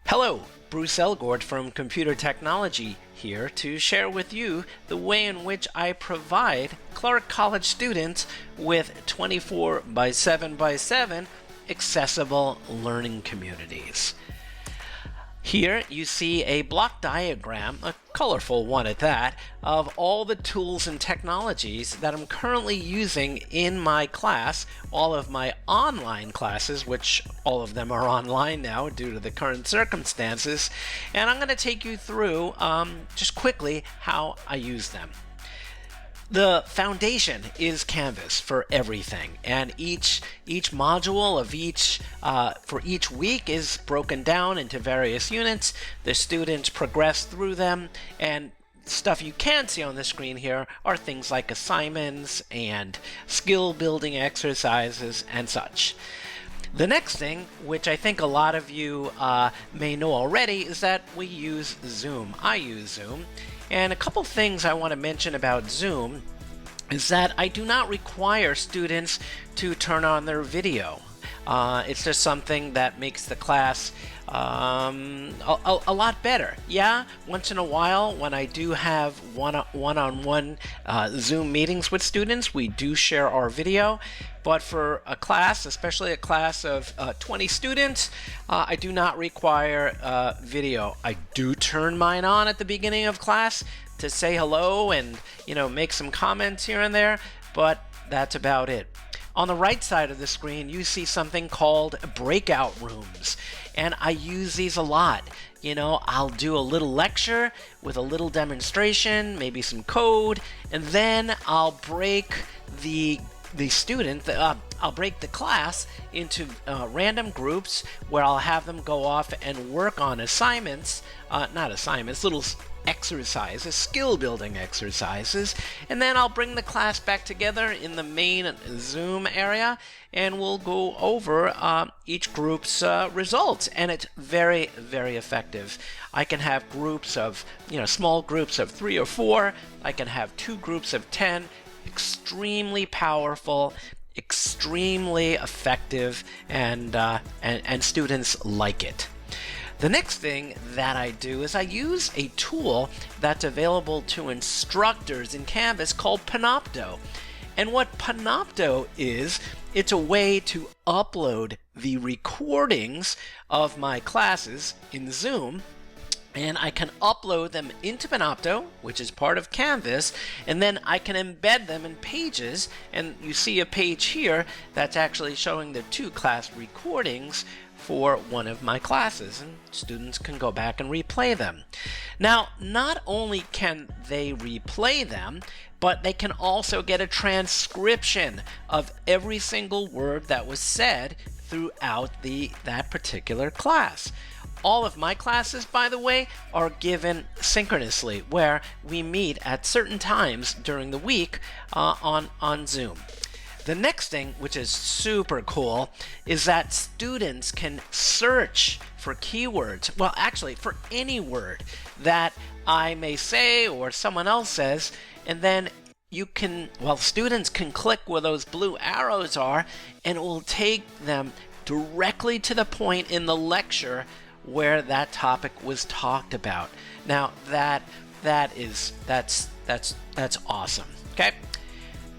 Hello, Bruce Elgort from Computer Technology here to share with you the way in which I provide Clark College students with 24 by 7 by 7 accessible learning communities. Here you see a block diagram, a colorful one at that, of all the tools and technologies that I'm currently using in my class, all of my online classes, which all of them are online now due to the current circumstances, and I'm going to take you through just quickly how I use them. The foundation is Canvas for everything, and each module of for each week is broken down into various units. The students progress through them, and stuff you can see on the screen here are things like assignments and skill building exercises and such. The next thing, which I think a lot of you may know already, is that we use Zoom. I use Zoom. And a couple things I want to mention about Zoom is that I do not require students to turn on their video. It's just something that makes the class a lot better. Yeah, once in a while when I do have one-on-one Zoom meetings with students, we do share our video. But for a class, especially a class of 20 students, I do not require video. I do turn mine on at the beginning of class to say hello and, make some comments here and there, but that's about it. On the right side of the screen, you see something called breakout rooms, and I use these a lot. I'll do a little lecture with a little demonstration, maybe some code, and then I'll break I'll break the class into random groups where I'll have them go off and work on assignments, little exercises, skill building exercises, and then I'll bring the class back together in the main Zoom area and we'll go over each group's results, and it's very, very effective. I can have groups of, small groups of 3 or 4. I can have 2 groups of 10. Extremely powerful, extremely effective, and students like it. The next thing that I do is I use a tool that's available to instructors in Canvas called Panopto. And what Panopto is, it's a way to upload the recordings of my classes in Zoom, and I can upload them into Panopto, which is part of Canvas, and then I can embed them in pages, and you see a page here that's actually showing the 2 class recordings for one of my classes, and students can go back and replay them. Now, not only can they replay them, but they can also get a transcription of every single word that was said throughout that particular class. All of my classes, by the way, are given synchronously, where we meet at certain times during the week on Zoom. The next thing, which is super cool, is that students can search for keywords. Well, actually, for any word that I may say or someone else says, and then students can click where those blue arrows are, and it will take them directly to the point in the lecture where that topic was talked about. Now that's awesome. Okay.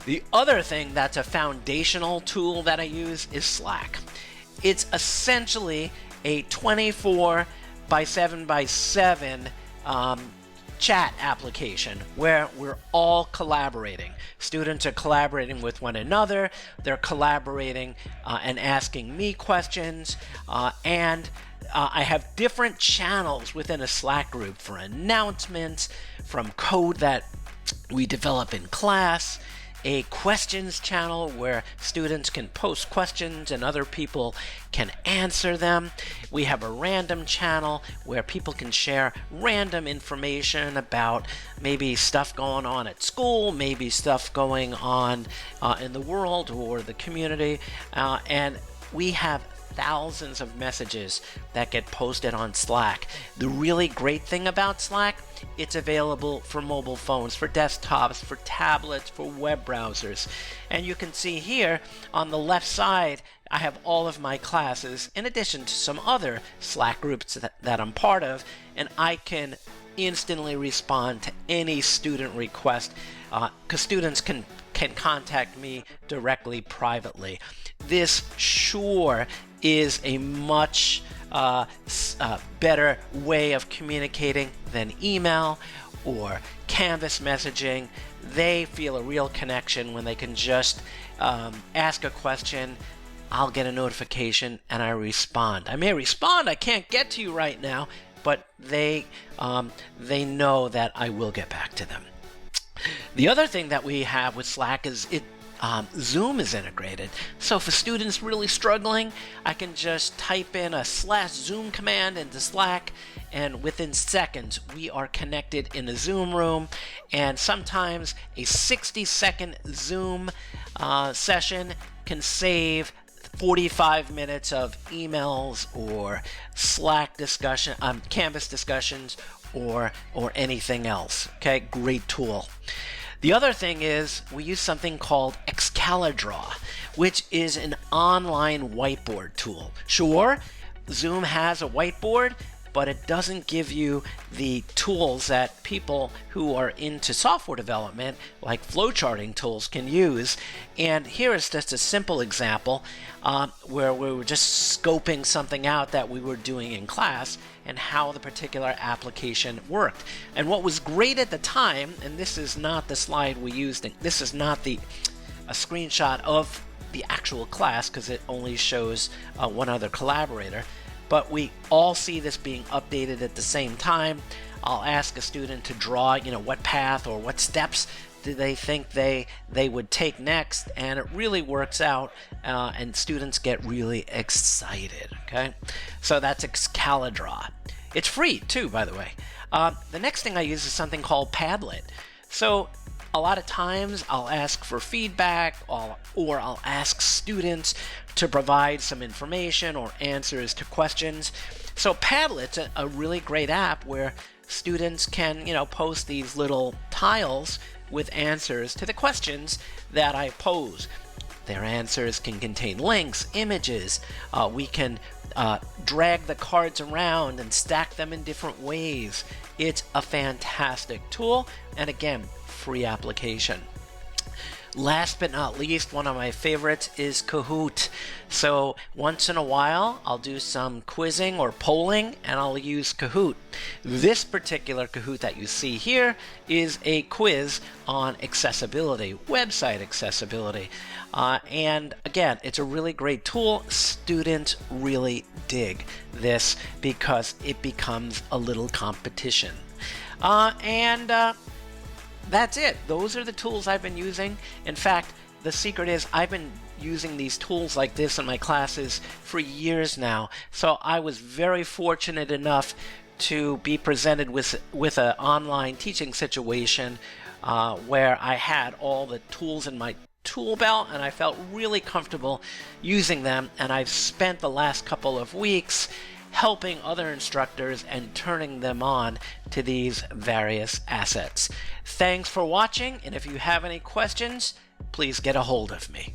The other thing that's a foundational tool that I use is Slack. It's essentially a 24 by 7 by 7 chat application where we're all collaborating. Students are collaborating with one another. They're collaborating and asking me questions, and I have different channels within a Slack group for announcements, from code that we develop in class, a questions channel where students can post questions and other people can answer them. We have a random channel where people can share random information about maybe stuff going on at school, maybe stuff going on in the world or the community, and we have thousands of messages that get posted on Slack. The really great thing about Slack, it's available for mobile phones, for desktops, for tablets, for web browsers. And you can see here on the left side, I have all of my classes in addition to some other Slack groups that I'm part of, and I can instantly respond to any student request because students can contact me directly privately. This sure is a much better way of communicating than email or Canvas messaging. They feel a real connection when they can just ask a question. I'll get a notification and I respond. I may respond, I can't get to you right now, but they know that I will get back to them. The other thing that we have with Slack is Zoom is integrated. So if a student's really struggling, I can just type in a /Zoom command into Slack, and within seconds we are connected in a Zoom room. And sometimes a 60-second Zoom session can save 45 minutes of emails or Slack discussion, Canvas discussions, or anything else. Okay, great tool. The other thing is we use something called Excalidraw, which is an online whiteboard tool. Sure, Zoom has a whiteboard, but it doesn't give you the tools that people who are into software development, like flowcharting tools, can use. And here is just a simple example where we were just scoping something out that we were doing in class and how the particular application worked. And what was great at the time, and this is not the slide we used, this is not a screenshot of the actual class because it only shows one other collaborator, but we all see this being updated at the same time. I'll ask a student to draw, what path or what steps do they think they would take next, and it really works out, and students get really excited. Okay, so that's Excalidraw. It's free too, by the way. The next thing I use is something called Padlet. So a lot of times I'll ask for feedback, or I'll ask students to provide some information or answers to questions. So Padlet's a really great app where students can, post these little tiles with answers to the questions that I pose. Their answers can contain links, images. We can drag the cards around and stack them in different ways. It's a fantastic tool, and again, free application. Last but not least, one of my favorites is Kahoot. So once in a while, I'll do some quizzing or polling, and I'll use Kahoot. This particular Kahoot that you see here is a quiz on accessibility, website accessibility. And again, it's a really great tool. Students really dig this because it becomes a little competition. That's it. Those are the tools I've been using. In fact, the secret is I've been using these tools like this in my classes for years now. So I was very fortunate enough to be presented with an online teaching situation where I had all the tools in my tool belt, and I felt really comfortable using them. And I've spent the last couple of weeks helping other instructors and turning them on to these various assets. Thanks for watching, and if you have any questions, please get a hold of me.